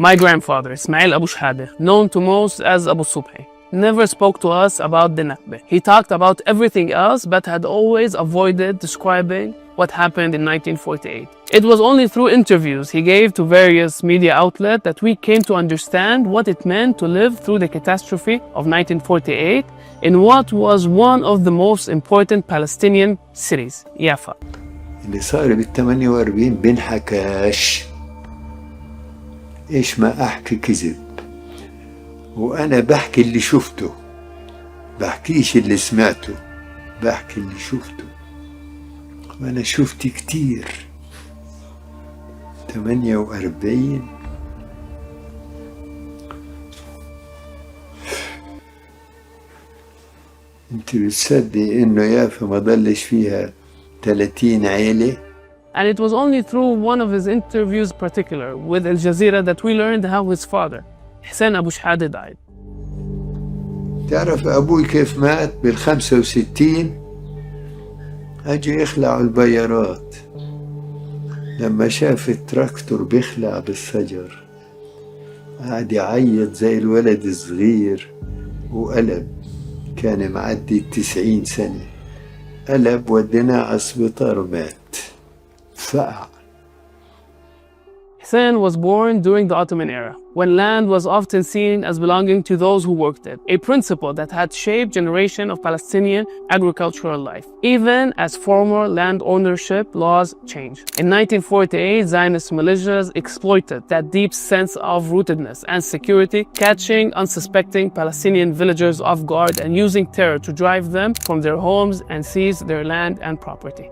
My grandfather, Ismail Abou Shhadeh, known to most as Abu Subhi, never spoke to us about the Nakba. He talked about everything else but had always avoided describing what happened in 1948. It was only through interviews he gave to various media outlets that we came to understand what it meant to live through the catastrophe of 1948 in what was one of the most important Palestinian cities, Jaffa. اللي صار بال 48 بنحكاش، ايش ما احكي كذب، وانا بحكي اللي شفته، بحكيش اللي سمعته، بحكي اللي شفته، وانا شفت كتير. 48 انت بتصدقي انه يافا ما ضلش فيها 30 عيلة؟ And it was only through one of his interviews particular with Al Jazeera that we learned how his father, Hussein Abou Shhadeh, died. تعرف أبوي كيف مات بال65؟ أجي يخلعوا البيارات لما شاف التراكتور بيخلع بالشجر، قعد يعيط زي الولد الصغير وقلب. كان معدي 90 سنة، قلب وديناه على السبيطار ومات، فقع. Hussein was born during the Ottoman era, when land was often seen as belonging to those who worked it, a principle that had shaped generation of Palestinian agricultural life, even as former land ownership laws changed. In 1948, Zionist militias exploited that deep sense of rootedness and security, catching unsuspecting Palestinian villagers off guard and using terror to drive them from their homes and seize their land and property.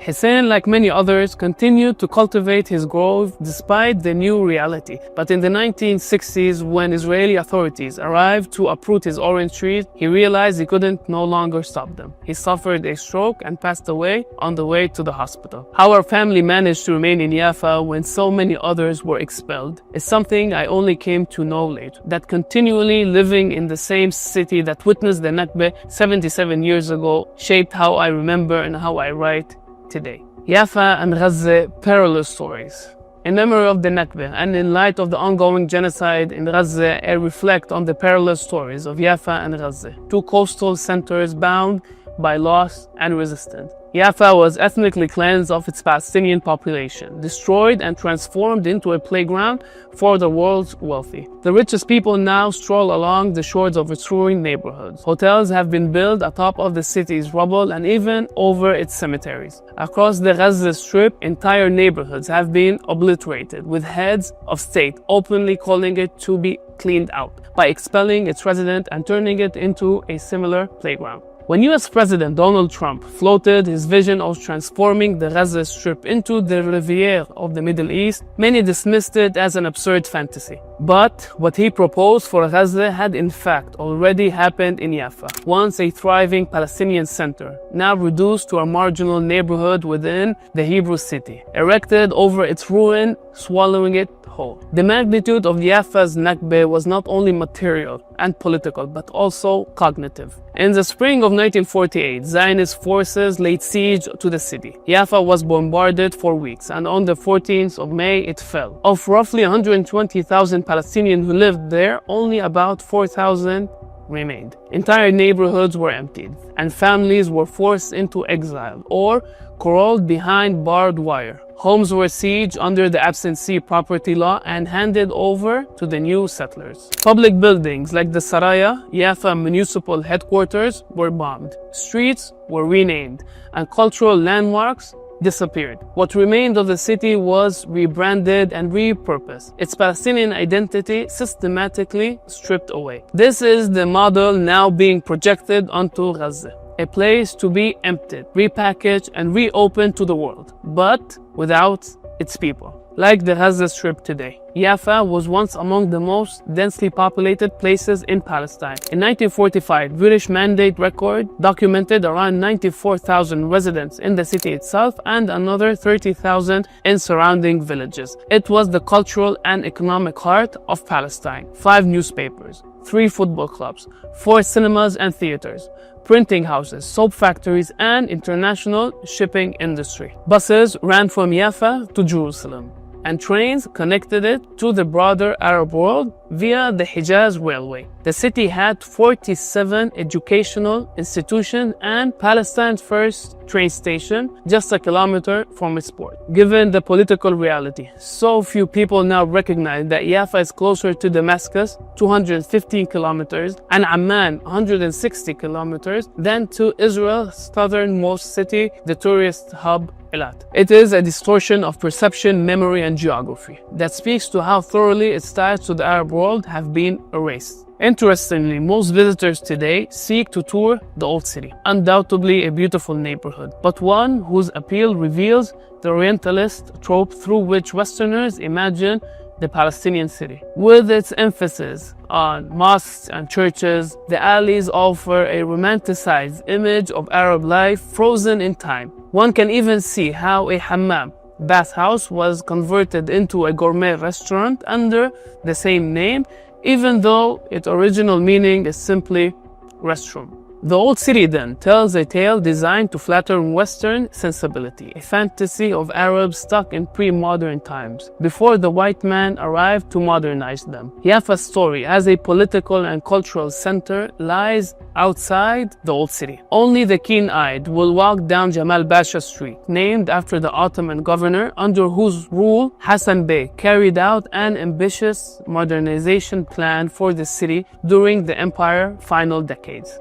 Hussein, like many others, continued to cultivate his grove despite the new reality. But in the 1960s, when Israeli authorities arrived to uproot his orange trees, he realized he couldn't no longer stop them. He suffered a stroke and passed away on the way to the hospital. How our family managed to remain in Jaffa when so many others were expelled is something I only came to know later. That continually living in the same city that witnessed the Nakba 77 years ago shaped how I remember and how I write today. Jaffa and Gaza, parallel stories. In memory of the Nakba and in light of the ongoing genocide in Gaza, I reflect on the parallel stories of Jaffa and Gaza, two coastal centers bound by loss and resistance. Jaffa was ethnically cleansed of its Palestinian population, destroyed and transformed into a playground for the world's wealthy. The richest people now stroll along the shores of its ruined neighborhoods. Hotels have been built atop of the city's rubble and even over its cemeteries. Across the Gaza Strip, entire neighborhoods have been obliterated, with heads of state openly calling it to be cleaned out by expelling its residents and turning it into a similar playground. When US President Donald Trump floated his vision of transforming the Gaza Strip into the Riviera of the Middle East, many dismissed it as an absurd fantasy. But what he proposed for Gaza had in fact already happened in Jaffa, once a thriving Palestinian center, now reduced to a marginal neighborhood within the Hebrew city, erected over its ruin, swallowing it whole. The magnitude of Jaffa's Nakba was not only material and political, but also cognitive. In the spring of 1948, Zionist forces laid siege to the city. Jaffa was bombarded for weeks, and on the 14th of May, it fell. Of roughly 120,000 Palestinians who lived there, only about 4,000 remained. Entire neighborhoods were emptied, and families were forced into exile or corralled behind barbed wire. Homes were sieged under the absentee property law and handed over to the new settlers. Public buildings like the Saraya, Jaffa municipal headquarters, were bombed. Streets were renamed, and cultural landmarks disappeared. What remained of the city was rebranded and repurposed, its Palestinian identity systematically stripped away. This is the model now being projected onto Gaza. A place to be emptied, repackaged, and reopened to the world, but without its people. Like the Gaza Strip today, Jaffa was once among the most densely populated places in Palestine. In 1945, British Mandate record documented around 94,000 residents in the city itself and another 30,000 in surrounding villages. It was the cultural and economic heart of Palestine. 5 newspapers, 3 football clubs, 4 cinemas and theaters, printing houses, soap factories, and international shipping industry. Buses ran from Jaffa to Jerusalem. and trains connected it to the broader Arab world via the Hijaz Railway. The city had 47 educational institutions and Palestine's first train station just a kilometer from its port. Given the political reality, so few people now recognize that Jaffa is closer to Damascus, 215 kilometers, and Amman, 160 kilometers, than to Israel's southernmost city, the tourist hub, Eilat. It is a distortion of perception, memory, and geography that speaks to how thoroughly its ties to the Arab world have been erased. Interestingly, most visitors today seek to tour the Old City, undoubtedly a beautiful neighborhood, but one whose appeal reveals the Orientalist trope through which Westerners imagine the Palestinian city. With its emphasis on mosques and churches, the alleys offer a romanticized image of Arab life frozen in time. One can even see how a hammam, bathhouse, was converted into a gourmet restaurant under the same name, even though its original meaning is simply restroom. The Old City then tells a tale designed to flatter Western sensibility, a fantasy of Arabs stuck in pre-modern times, before the white man arrived to modernize them. Jaffa's story as a political and cultural center lies outside the Old City. Only the keen-eyed will walk down Jamal Pasha Street, named after the Ottoman governor under whose rule Hassan Bey carried out an ambitious modernization plan for the city during the empire's final decades.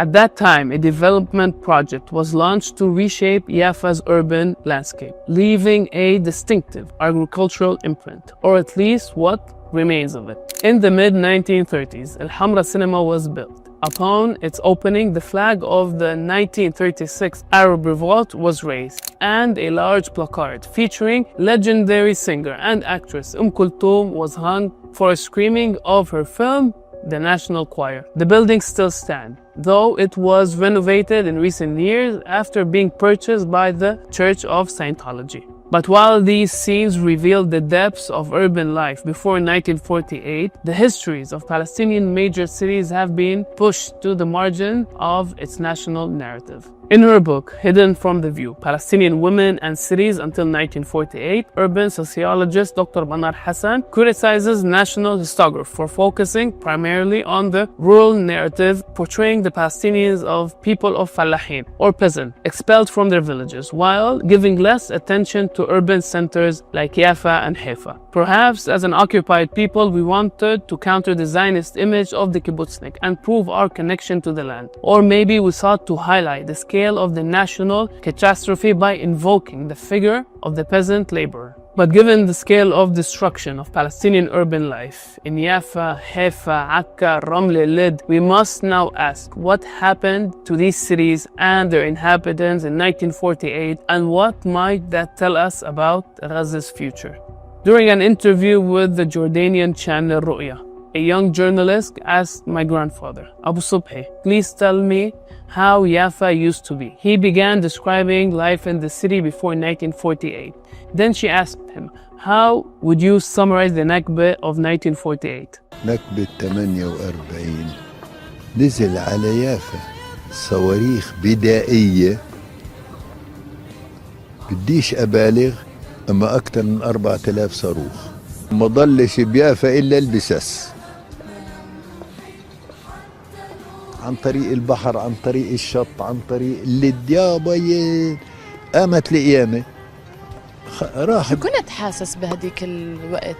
At that time, a development project was launched to reshape Jaffa's urban landscape, leaving a distinctive agricultural imprint, or at least what remains of it. In the mid-1930s, Al Hamra Cinema was built. Upon its opening, the flag of the 1936 Arab Revolt was raised, and a large placard featuring legendary singer and actress Kulthum was hung for a screening of her film, The National Choir. The building still stands, though it was renovated in recent years after being purchased by the Church of Scientology. But while these scenes reveal the depths of urban life before 1948, the histories of Palestinian major cities have been pushed to the margin of its national narrative. In her book, Hidden from the View, Palestinian Women and Cities Until 1948, urban sociologist Dr. Manar Hassan criticizes national historiography for focusing primarily on the rural narrative, portraying the Palestinians of people of Fallahin, or peasant, expelled from their villages, while giving less attention to urban centers like Jaffa and Haifa. Perhaps as an occupied people, we wanted to counter the Zionist image of the kibbutznik and prove our connection to the land. Or maybe we sought to highlight the scale of the national catastrophe by invoking the figure of the peasant laborer. But given the scale of destruction of Palestinian urban life in Jaffa, Haifa, Akka, Ramle, Lid, we must now ask what happened to these cities and their inhabitants in 1948, and what might that tell us about Gaza's future. During an interview with the Jordanian channel Ru'ya, a young journalist asked my grandfather, Abu Subhi, please tell me how Jaffa used to be. He began describing life in the city before 1948. Then she asked him, how would you summarize the Nakba of 1948? نكبة 48 نزل على يافا صواريخ بدائية، بديش أبالغ، أما أكثر من 4000 صاروخ. ما ضلش بيافا إلا البسس، عن طريق البحر، عن طريق الشط، عن طريق الديابة. قامت القيامة راح. شو كنت حاسس بهديك الوقت؟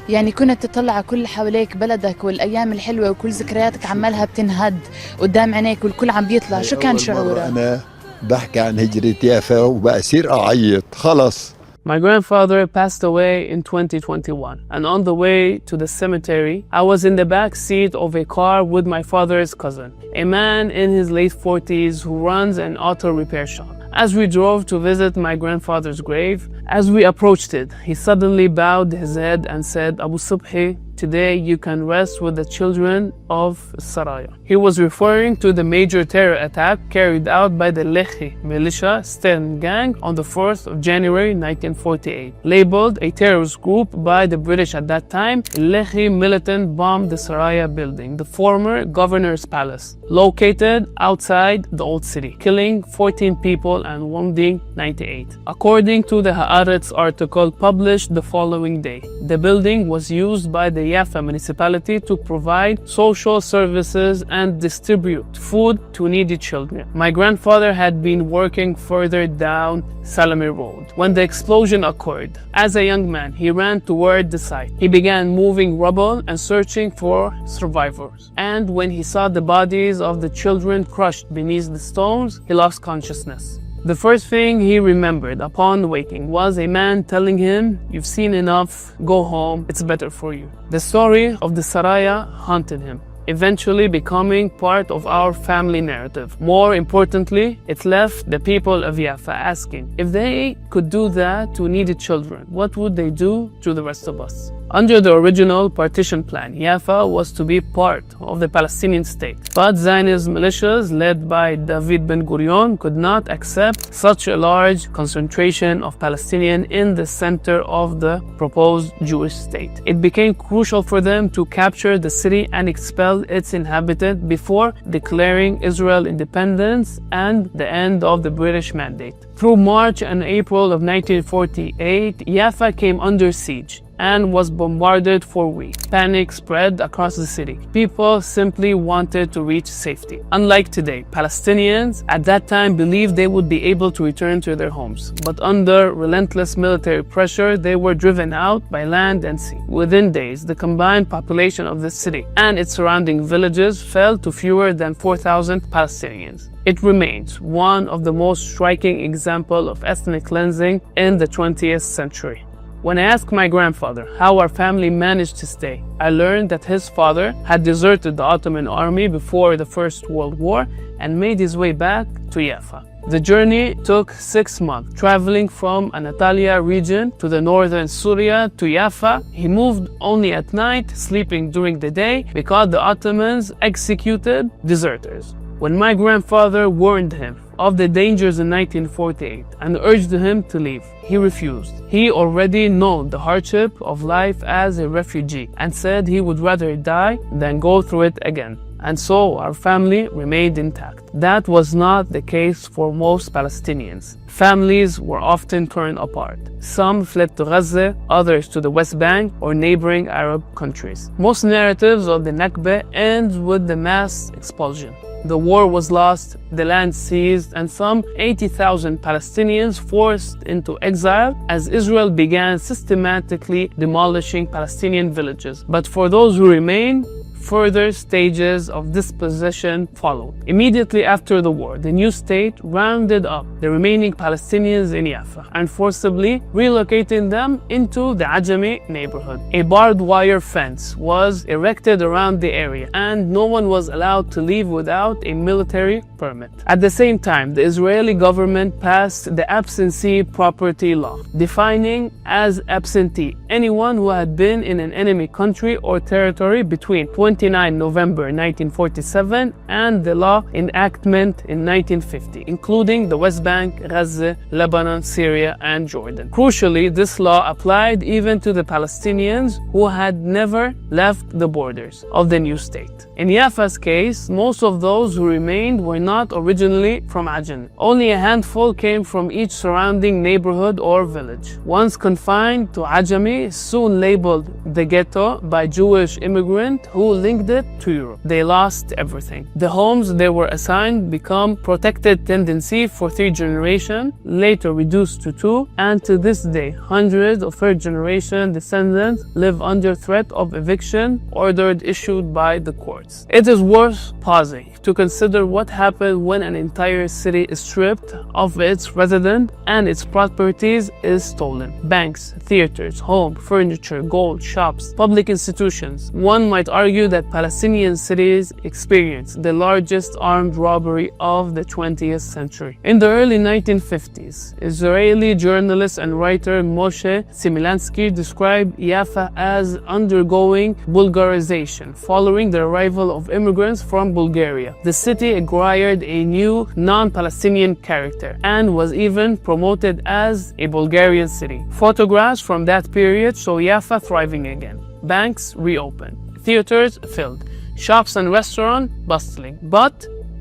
يعني كنت تطلع كل حواليك بلدك والأيام الحلوة وكل ذكرياتك عمالها بتنهد قدام عينيك والكل عم بيطلع، شو كان شعورك؟ أنا بحكي عن هجرة يافا وبصير أعيط خلص. My grandfather passed away in 2021, and on the way to the cemetery, I was in the back seat of a car with my father's cousin, a man in his late 40s who runs an auto repair shop. As we drove to visit my grandfather's grave, as we approached it, he suddenly bowed his head and said, Abu Subhi, today you can rest with the children of Saraya. He was referring to the major terror attack carried out by the Lehi militia Stern gang on the 4th of January 1948. Labeled a terrorist group by the British at that time, Lehi militant bombed the Saraya building, the former governor's palace, located outside the old city, killing 14 people and wounding 98. According to the Haaretz article published the following day, the building was used by the Jaffa municipality to provide social services and distribute food to needy children. My grandfather had been working further down Salami Road when the explosion occurred. As a young man, he ran toward the site. He began moving rubble and searching for survivors. And when he saw the bodies of the children crushed beneath the stones, he lost consciousness. The first thing he remembered upon waking was a man telling him, "You've seen enough, go home, it's better for you." The story of the Saraya haunted him, eventually becoming part of our family narrative. More importantly, it left the people of Jaffa asking, if they could do that to needy children, what would they do to the rest of us? Under the original partition plan, Jaffa was to be part of the Palestinian state. But Zionist militias led by David Ben-Gurion could not accept such a large concentration of Palestinians in the center of the proposed Jewish state. It became crucial for them to capture the city and expel its inhabitants before declaring Israel independence and the end of the British mandate. Through March and April of 1948, Jaffa came under siege and was bombarded for weeks. Panic spread across the city. People simply wanted to reach safety. Unlike today, Palestinians at that time believed they would be able to return to their homes. But under relentless military pressure, they were driven out by land and sea. Within days, the combined population of the city and its surrounding villages fell to fewer than 4,000 Palestinians. It remains one of the most striking examples of ethnic cleansing in the 20th century. When I asked my grandfather how our family managed to stay, I learned that his father had deserted the Ottoman army before the First World War and made his way back to Jaffa. The journey took 6 months, traveling from Anatolia region to the northern Syria to Jaffa. He moved only at night, sleeping during the day because the Ottomans executed deserters. When my grandfather warned him of the dangers in 1948 and urged him to leave, he refused. He already knew the hardship of life as a refugee and said he would rather die than go through it again. And so our family remained intact. That was not the case for most Palestinians. Families were often torn apart. Some fled to Gaza, others to the West Bank or neighboring Arab countries. Most narratives of the Nakba end with the mass expulsion. The war was lost, the land seized, and some 80,000 Palestinians forced into exile as Israel began systematically demolishing Palestinian villages. But for those who remained, further stages of dispossession followed. Immediately after the war, the new state rounded up the remaining Palestinians in Jaffa and forcibly relocating them into the Ajami neighborhood. A barbed wire fence was erected around the area and no one was allowed to leave without a military permit. At the same time, the Israeli government passed the absentee property law, defining as absentee anyone who had been in an enemy country or territory between 29 November 1947 and the law enactment in 1950, including the West Bank, Gaza, Lebanon, Syria, and Jordan. Crucially, this law applied even to the Palestinians who had never left the borders of the new state. In Jaffa's case, most of those who remained were not originally from Ajami. Only a handful came from each surrounding neighborhood or village. Once confined to Ajami, soon labeled the ghetto by Jewish immigrants who linked it to Europe. They lost everything. The homes they were assigned become protected tenancy for 3 generations, later reduced to 2, and to this day, hundreds of third-generation descendants live under threat of eviction ordered issued by the courts. It is worth pausing to consider what happened when an entire city is stripped of its residents and its properties is stolen. Banks, theaters, home, furniture, gold, shops, public institutions. One might argue that Palestinian cities experienced the largest armed robbery of the 20th century. In the early 1950s, Israeli journalist and writer Moshe Similansky described Jaffa as undergoing Bulgarization following the arrival of immigrants from Bulgaria. The city acquired a new non-Palestinian character and was even promoted as a Bulgarian city. Photographs from that period show Jaffa thriving again. Banks reopened, theaters filled, shops and restaurants bustling, but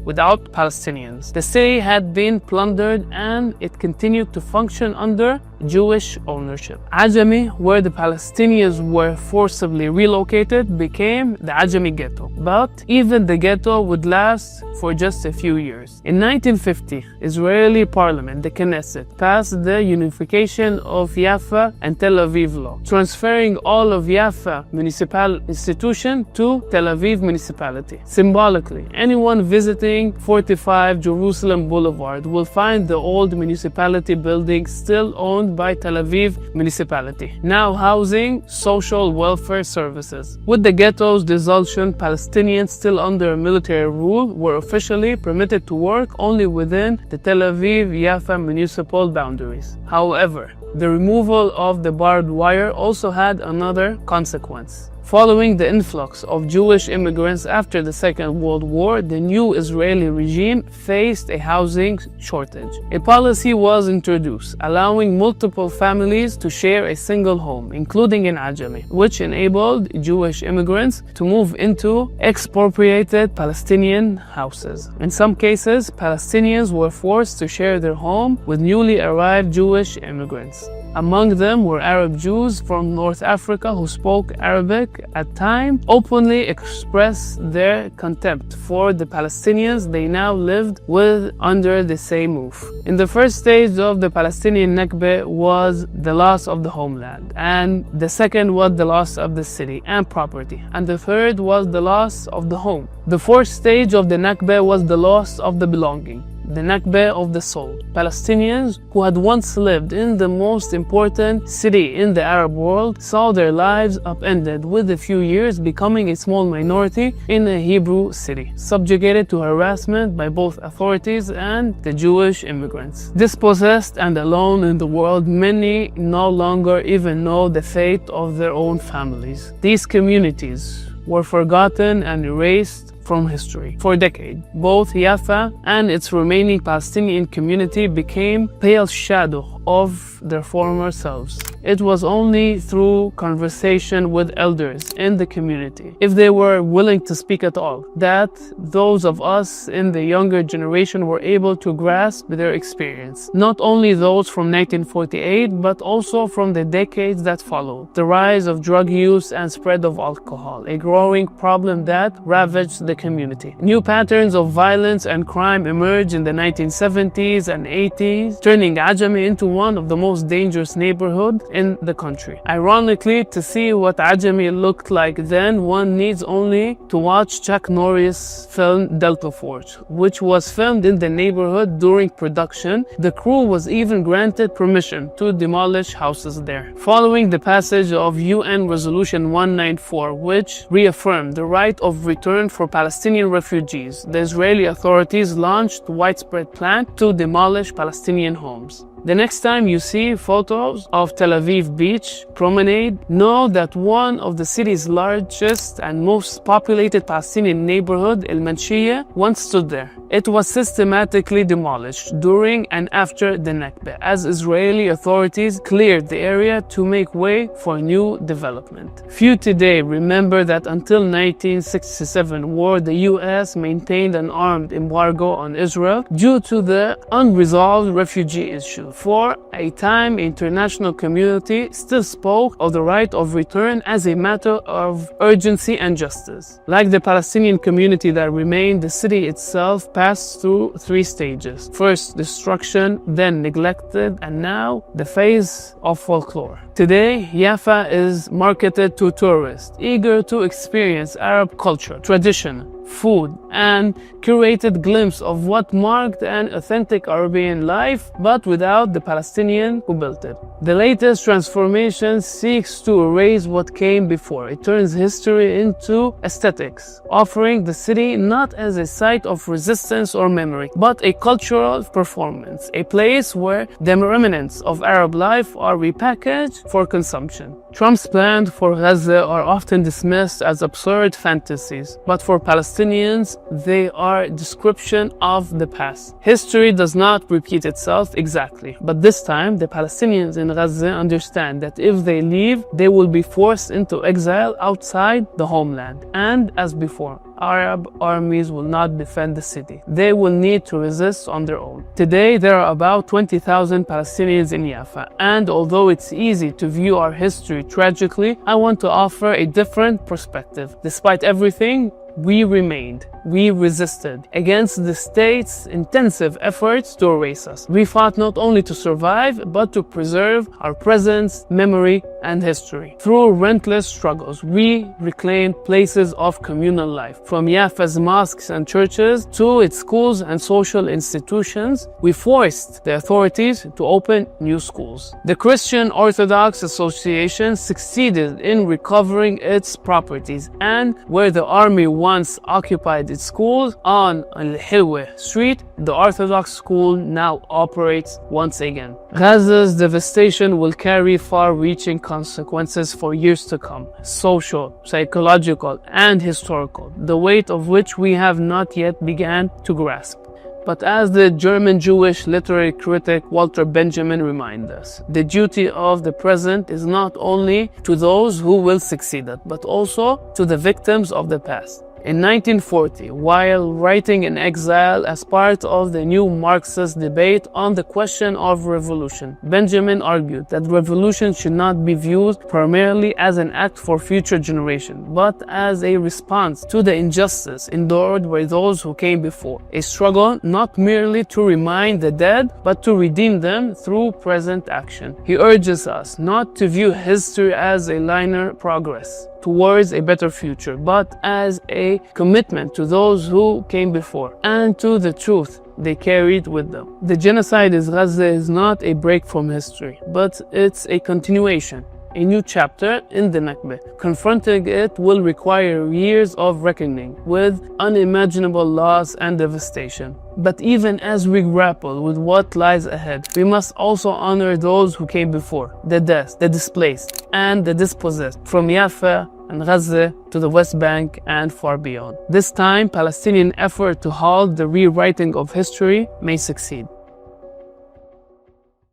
without Palestinians. The city had been plundered and it continued to function under Jewish ownership. Ajami, where the Palestinians were forcibly relocated, became the Ajami ghetto. But even the ghetto would last for just a few years. In 1950, Israeli parliament, the Knesset, passed the unification of Jaffa and Tel Aviv law, transferring all of Jaffa municipal institution to Tel Aviv municipality. Symbolically, anyone visiting 45 Jerusalem Boulevard will find the old municipality building still owned by Tel Aviv municipality, now housing social welfare services. With the ghetto's dissolution, Palestinians still under military rule were officially permitted to work only within the Tel Aviv-Jaffa municipal boundaries. However, the removal of the barbed wire also had another consequence. Following the influx of Jewish immigrants after the Second World War, the new Israeli regime faced a housing shortage. A policy was introduced, allowing multiple families to share a single home, including in Ajami, which enabled Jewish immigrants to move into expropriated Palestinian houses. In some cases, Palestinians were forced to share their home with newly arrived Jewish immigrants. Among them were Arab Jews from North Africa who spoke Arabic at time, openly expressed their contempt for the Palestinians they now lived with under the same roof. In the first stage of the Palestinian Nakba was the loss of the homeland, and the second was the loss of the city and property, and the third was the loss of the home. The fourth stage of the Nakba was the loss of the belonging, the Nakba of the soul. Palestinians who had once lived in the most important city in the Arab world saw their lives upended, with a few years becoming a small minority in a Hebrew city, subjugated to harassment by both authorities and the Jewish immigrants. Dispossessed and alone in the world, many no longer even know the fate of their own families. These communities were forgotten and erased from history. For decades, both Jaffa and its remaining Palestinian community became pale shadow of their former selves. It was only through conversation with elders in the community, if they were willing to speak at all, that those of us in the younger generation were able to grasp their experience. Not only those from 1948, but also from the decades that followed. The rise of drug use and spread of alcohol, a growing problem that ravaged the community. New patterns of violence and crime emerged in the 1970s and 80s, turning Ajami into one of the most dangerous neighborhoods in the country. Ironically, to see what Ajami looked like then, one needs only to watch Chuck Norris' film Delta Force, which was filmed in the neighborhood during production. The crew was even granted permission to demolish houses there. Following the passage of UN Resolution 194, which reaffirmed the right of return for Palestinian refugees, the Israeli authorities launched a widespread plan to demolish Palestinian homes. The next time you see photos of Tel Aviv beach promenade, know that one of the city's largest and most populated Palestinian neighborhood, El Manshiyah, once stood there. It was systematically demolished during and after the Nakba, as Israeli authorities cleared the area to make way for new development. Few today remember that until 1967 war, the US maintained an armed embargo on Israel due to the unresolved refugee issue. For a time, the international community still spoke of the right of return as a matter of urgency and justice. Like the Palestinian community that remained, the city itself passed through three stages. First, destruction, then neglected, and now the phase of folklore. Today, Jaffa is marketed to tourists eager to experience Arab culture, tradition, food, and curated glimpse of what marked an authentic Arabian life, but without the Palestinian who built it. The latest transformation seeks to erase what came before. It turns history into aesthetics, offering the city not as a site of resistance or memory, but a cultural performance, a place where the remnants of Arab life are repackaged for consumption. Trump's plans for Gaza are often dismissed as absurd fantasies, but for Palestinians, they are a description of the past. History does not repeat itself exactly, but this time the Palestinians in Gaza understand that if they leave, they will be forced into exile outside the homeland. And as before, Arab armies will not defend the city. They will need to resist on their own. Today, there are about 20,000 Palestinians in Jaffa, and although it's easy to view our history tragically, I want to offer a different perspective. Despite everything, we remained. We resisted against the state's intensive efforts to erase us. We fought not only to survive, but to preserve our presence, memory, and history. Through relentless struggles, we reclaimed places of communal life. From Jaffa's mosques and churches to its schools and social institutions, we forced the authorities to open new schools. The Christian Orthodox Association succeeded in recovering its properties, and where the army once occupied its schools on Al-Hilwa Street, the Orthodox school now operates once again. Gaza's devastation will carry far-reaching consequences for years to come, social, psychological, and historical, the weight of which we have not yet begun to grasp. But as the German Jewish literary critic Walter Benjamin reminds us, the duty of the present is not only to those who will succeed it, but also to the victims of the past. In 1940, while writing in exile as part of the new Marxist debate on the question of revolution, Benjamin argued that revolution should not be viewed primarily as an act for future generations, but as a response to the injustice endured by those who came before. A struggle not merely to remind the dead, but to redeem them through present action. He urges us not to view history as a linear progress towards a better future, but as a commitment to those who came before and to the truth they carried with them. The genocide in Gaza is not a break from history, but it's a continuation, a new chapter in the Nakba. Confronting it will require years of reckoning with unimaginable loss and devastation. But even as we grapple with what lies ahead, we must also honor those who came before, the dead, the displaced, and the dispossessed, from Jaffa and Gaza to the West Bank and far beyond. This time, Palestinian effort to halt the rewriting of history may succeed.